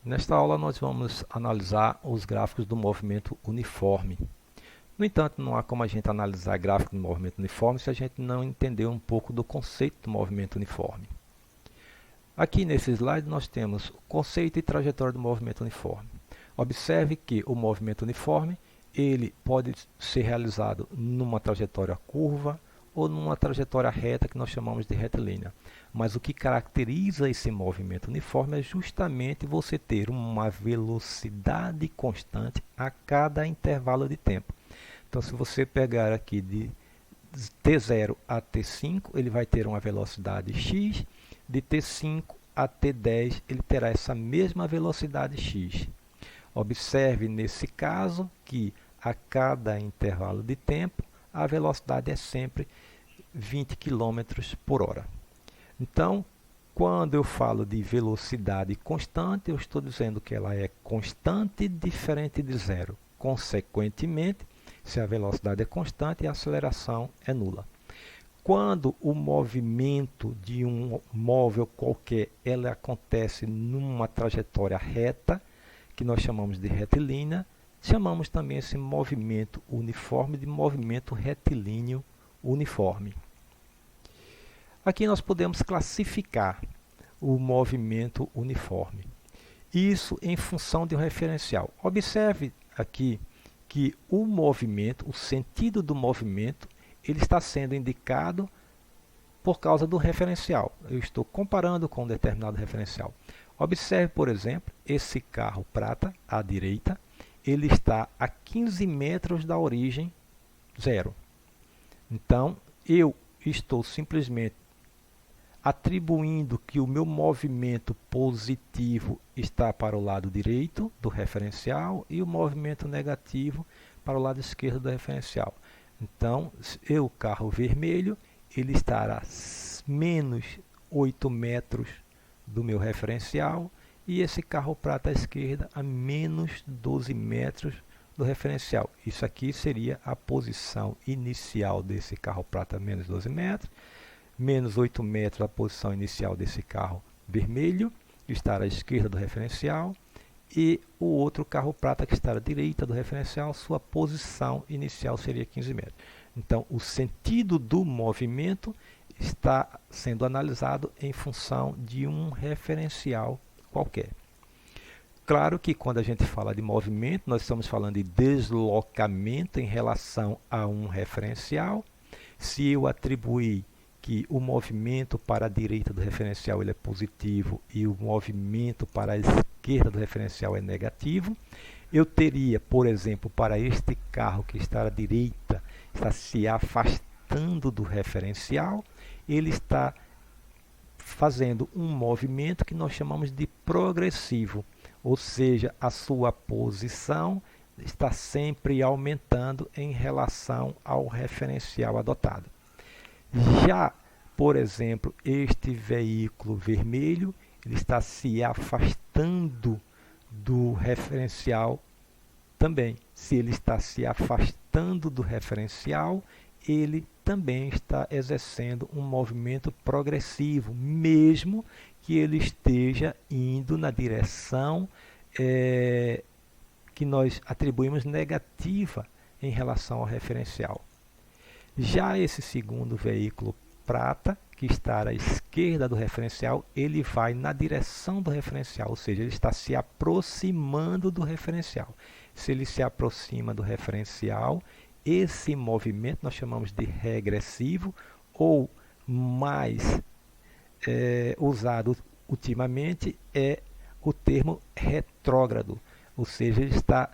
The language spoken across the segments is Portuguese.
Nesta aula nós vamos analisar os gráficos do movimento uniforme. No entanto, não há como a gente analisar gráfico do movimento uniforme se a gente não entender um pouco do conceito do movimento uniforme. Aqui nesse slide nós temos o conceito e trajetória do movimento uniforme. Observe que o movimento uniforme ele pode ser realizado numa trajetória curva ou numa trajetória reta que nós chamamos de retilínea. Mas o que caracteriza esse movimento uniforme é justamente você ter uma velocidade constante a cada intervalo de tempo. Então, se você pegar aqui de T0 a T5, ele vai ter uma velocidade x, de T5 a T10 ele terá essa mesma velocidade x. Observe nesse caso que a cada intervalo de tempo a velocidade é sempre 20 km por hora. Então, quando eu falo de velocidade constante, eu estou dizendo que ela é constante diferente de zero. Consequentemente, se a velocidade é constante, a aceleração é nula. Quando o movimento de um móvel qualquer ele acontece numa trajetória reta, que nós chamamos de retilínea, chamamos também esse movimento uniforme de movimento retilíneo uniforme. Aqui nós podemos classificar o movimento uniforme. Isso em função de um referencial. Observe aqui que o movimento, o sentido do movimento, ele está sendo indicado por causa do referencial. Eu estou comparando com um determinado referencial. Observe, por exemplo, esse carro prata à direita, ele está a 15 metros da origem zero. Então, eu estou simplesmente atribuindo que o meu movimento positivo está para o lado direito do referencial e o movimento negativo para o lado esquerdo do referencial. Então, o carro vermelho ele estará a menos 8 metros do meu referencial e esse carro prata à esquerda a menos 12 metros do referencial. Isso aqui seria a posição inicial desse carro prata, menos 12 metros. Menos 8 metros a posição inicial desse carro vermelho, que está à esquerda do referencial, e o outro carro prata que está à direita do referencial, sua posição inicial seria 15 metros. Então, o sentido do movimento está sendo analisado em função de um referencial qualquer. Claro que quando a gente fala de movimento, nós estamos falando de deslocamento em relação a um referencial. Se eu atribuir que o movimento para a direita do referencial ele é positivo e o movimento para a esquerda do referencial é negativo, eu teria, por exemplo, para este carro que está à direita, está se afastando do referencial, ele está fazendo um movimento que nós chamamos de progressivo, ou seja, a sua posição está sempre aumentando em relação ao referencial adotado. Já, por exemplo, este veículo vermelho, ele está se afastando do referencial também. Se ele está se afastando do referencial, ele também está exercendo um movimento progressivo, mesmo que ele esteja indo na direção que nós atribuímos negativa em relação ao referencial. Já esse segundo veículo prata, que está à esquerda do referencial, ele vai na direção do referencial, ou seja, ele está se aproximando do referencial. Se ele se aproxima do referencial, esse movimento nós chamamos de regressivo, ou mais usado ultimamente é o termo retrógrado, ou seja, ele está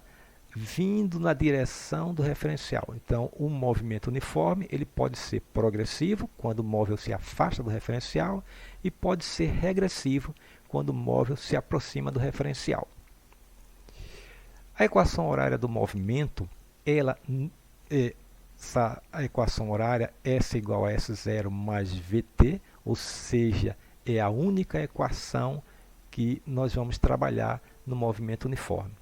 vindo na direção do referencial. Então, o movimento uniforme ele pode ser progressivo, quando o móvel se afasta do referencial, e pode ser regressivo, quando o móvel se aproxima do referencial. A equação horária do movimento, a equação horária S igual a S0 mais VT, ou seja, é a única equação que nós vamos trabalhar no movimento uniforme.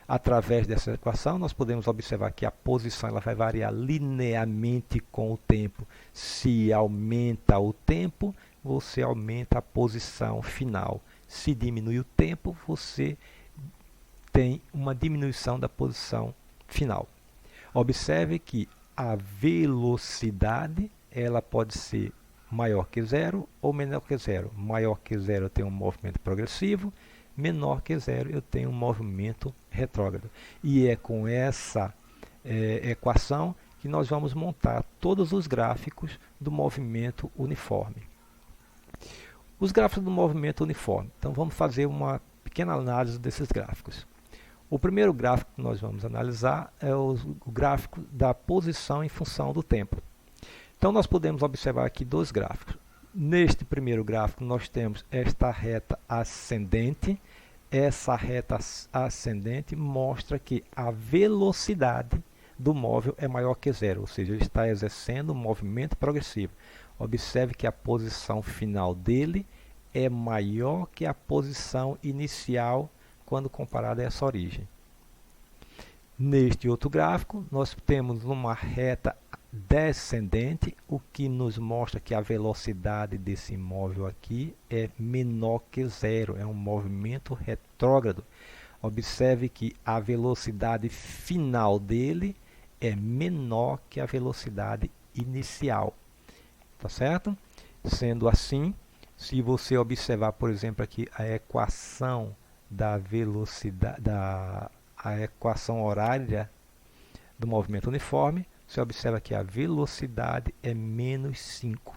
Através dessa equação, nós podemos observar que a posição ela vai variar linearmente com o tempo. Se aumenta o tempo, você aumenta a posição final. Se diminui o tempo, você tem uma diminuição da posição final. Observe que a velocidade ela pode ser maior que zero ou menor que zero. Maior que zero eu tenho um movimento progressivo, menor que zero eu tenho um movimento retrógrado. E é com essa equação que nós vamos montar todos os gráficos do movimento uniforme. Os gráficos do movimento uniforme. Então vamos fazer uma pequena análise desses gráficos. O primeiro gráfico que nós vamos analisar é o gráfico da posição em função do tempo. Então nós podemos observar aqui dois gráficos. Neste primeiro gráfico nós temos esta reta ascendente. Essa reta ascendente mostra que a velocidade do móvel é maior que zero, ou seja, ele está exercendo um movimento progressivo. Observe que a posição final dele é maior que a posição inicial quando comparada a essa origem. Neste outro gráfico, nós temos uma reta descendente, o que nos mostra que a velocidade desse móvel aqui é menor que zero, é um movimento retrógrado. Observe que a velocidade final dele é menor que a velocidade inicial. Tá certo? Sendo assim, se você observar, por exemplo, aqui a equação da velocidade, a equação horária do movimento uniforme, você observa que a velocidade é menos 5.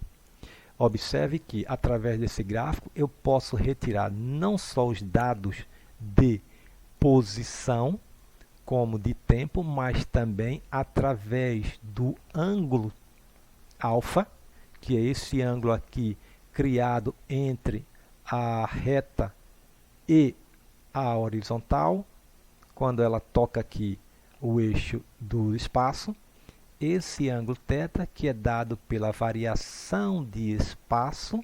Observe que, através desse gráfico, eu posso retirar não só os dados de posição, como de tempo, mas também através do ângulo alfa, que é esse ângulo aqui criado entre a reta e a horizontal, quando ela toca aqui o eixo do espaço. Esse ângulo θ, que é dado pela variação de espaço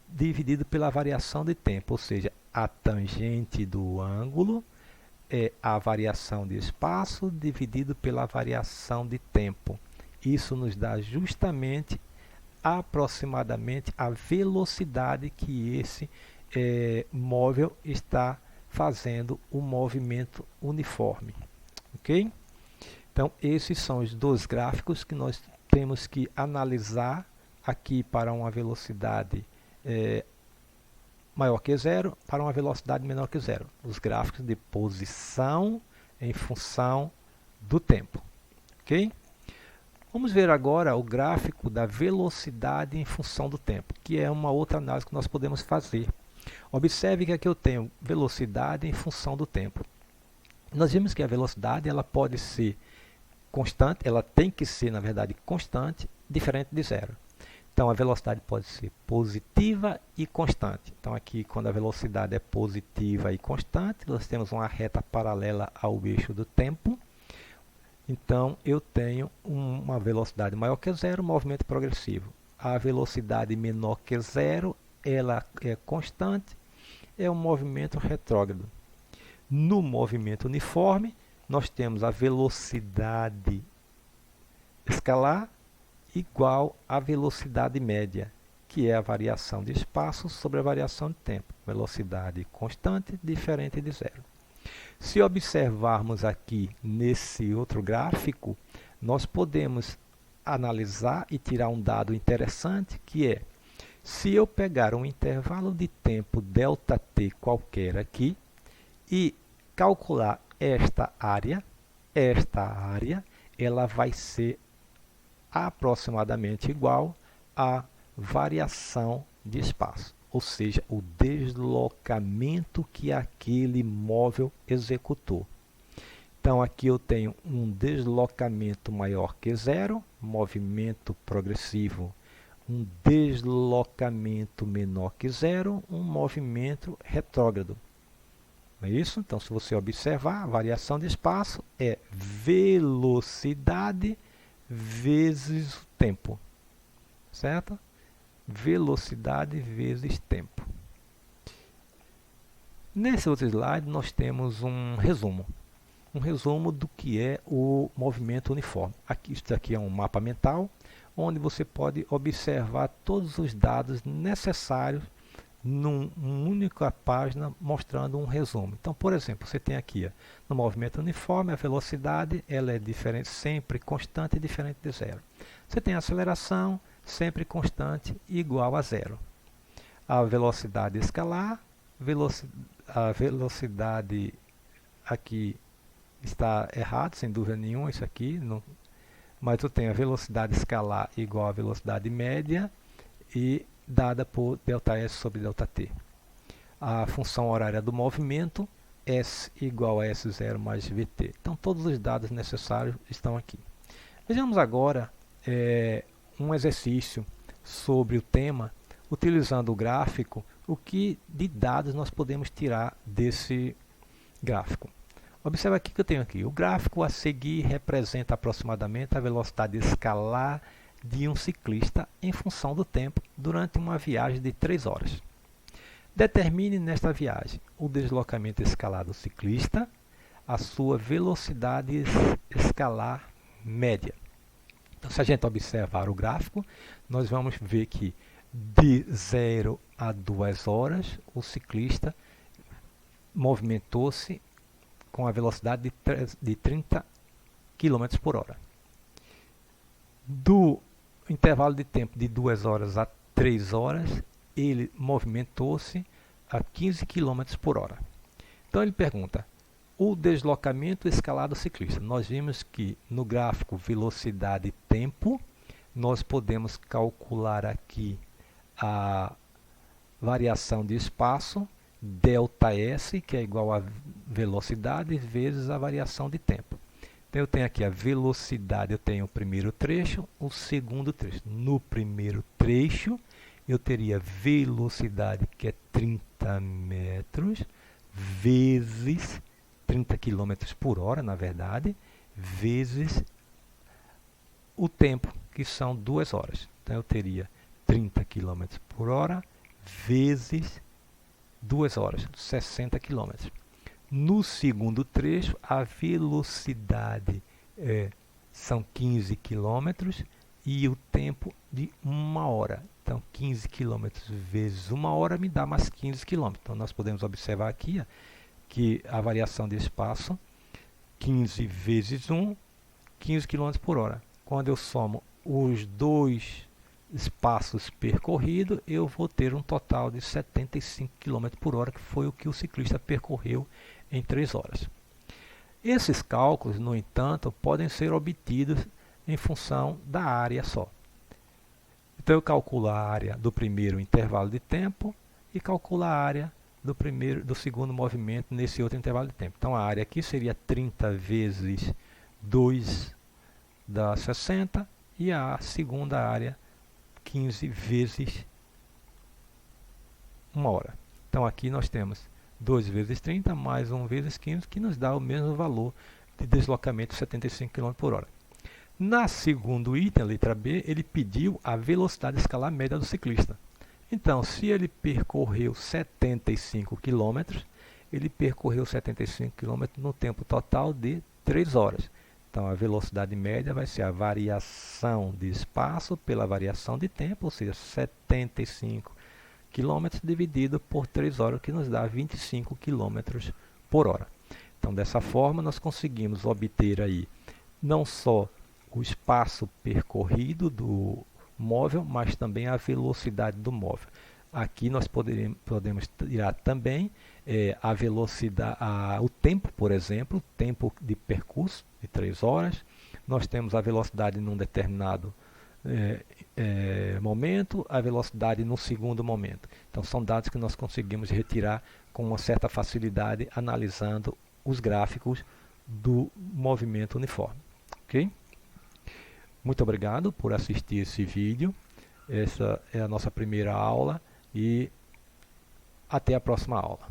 dividido pela variação de tempo, ou seja, a tangente do ângulo é a variação de espaço dividido pela variação de tempo. Isso nos dá justamente, aproximadamente, a velocidade que esse móvel está fazendo o movimento uniforme. Ok? Então, esses são os dois gráficos que nós temos que analisar aqui para uma velocidade maior que zero, para uma velocidade menor que zero. Os gráficos de posição em função do tempo. Ok? Vamos ver agora o gráfico da velocidade em função do tempo, que é uma outra análise que nós podemos fazer. Observe que aqui eu tenho velocidade em função do tempo. Nós vimos que a velocidade ela pode ser constante, ela tem que ser, na verdade, constante, diferente de zero. Então, a velocidade pode ser positiva e constante. Então, aqui, quando a velocidade é positiva e constante, nós temos uma reta paralela ao eixo do tempo. Então, eu tenho uma velocidade maior que zero, movimento progressivo. A velocidade menor que zero, ela é constante, é um movimento retrógrado. No movimento uniforme, nós temos a velocidade escalar igual à velocidade média, que é a variação de espaço sobre a variação de tempo. Velocidade constante, diferente de zero. Se observarmos aqui nesse outro gráfico, nós podemos analisar e tirar um dado interessante, que é, se eu pegar um intervalo de tempo ΔT qualquer aqui e calcular esta área ela vai ser aproximadamente igual à variação de espaço, ou seja, o deslocamento que aquele móvel executou. Então aqui eu tenho um deslocamento maior que zero, movimento progressivo, um deslocamento menor que zero, um movimento retrógrado. Não é isso? Então, se você observar, a variação de espaço é velocidade vezes o tempo, certo? Velocidade vezes tempo. Nesse outro slide, nós temos um resumo do que é o movimento uniforme. Isso aqui é um mapa mental, onde você pode observar todos os dados necessários numa única página mostrando um resumo. Então, por exemplo, você tem aqui no movimento uniforme a velocidade, ela é diferente, sempre constante e diferente de zero. Você tem a aceleração, sempre constante e igual a zero. A velocidade escalar, a velocidade aqui está errado, sem dúvida nenhuma, isso aqui, não, mas tu tem a velocidade escalar igual a velocidade média e dada por ΔS sobre ΔT. A função horária do movimento, S igual a S0 mais VT. Então todos os dados necessários estão aqui. Vejamos agora um exercício sobre o tema, utilizando o gráfico, o que de dados nós podemos tirar desse gráfico. Observe aqui que eu tenho aqui. O gráfico a seguir representa aproximadamente a velocidade escalar de um ciclista em função do tempo durante uma viagem de 3 horas. Determine nesta viagem o deslocamento escalar do ciclista, a sua velocidade escalar média. Então, se a gente observar o gráfico, nós vamos ver que de 0 a 2 horas o ciclista movimentou-se com a velocidade de 30 km por hora. Do intervalo de tempo de 2 horas a 3 horas, ele movimentou-se a 15 km por hora. Então ele pergunta, o deslocamento escalado ciclista. Nós vimos que no gráfico velocidade e tempo, nós podemos calcular aqui a variação de espaço, ΔS, que é igual a velocidade vezes a variação de tempo. Então eu tenho aqui a velocidade, eu tenho o primeiro trecho, o segundo trecho. No primeiro trecho, eu teria velocidade, que é 30 metros, vezes 30 km por hora, na verdade, vezes o tempo, que são 2 horas. Então eu teria 30 km por hora, vezes 2 horas, 60 km. No segundo trecho, a velocidade são 15 km e o tempo de 1 hora. Então, 15 km vezes 1 hora me dá mais 15 km. Então, nós podemos observar aqui que a variação de espaço, 15 vezes 1, 15 km por hora. Quando eu somo os dois espaços percorridos, eu vou ter um total de 75 km por hora, que foi o que o ciclista percorreu em 3 horas. Esses cálculos, no entanto, podem ser obtidos em função da área só. Então eu calculo a área do primeiro intervalo de tempo e calculo a área do segundo movimento nesse outro intervalo de tempo. Então a área aqui seria 30 vezes 2 dá 60 e a segunda área 15 vezes 1 hora. Então aqui nós temos 2 vezes 30 mais 1 vezes 15, que nos dá o mesmo valor de deslocamento, 75 km por hora. Na segundo item, a letra B, ele pediu a velocidade escalar média do ciclista. Então, se ele percorreu 75 km, ele percorreu 75 km no tempo total de 3 horas. Então, a velocidade média vai ser a variação de espaço pela variação de tempo, ou seja, 75 km dividido por 3 horas, que nos dá 25 km por hora. Então, dessa forma, nós conseguimos obter aí não só o espaço percorrido do móvel, mas também a velocidade do móvel. Aqui nós podemos tirar também a velocidade, o tempo, por exemplo, o tempo de percurso de 3 horas. Nós temos a velocidade num determinado momento, a velocidade no segundo momento. Então são dados que nós conseguimos retirar com uma certa facilidade analisando os gráficos do movimento uniforme. Ok? Muito obrigado por assistir esse vídeo. Essa é a nossa primeira aula e até a próxima aula.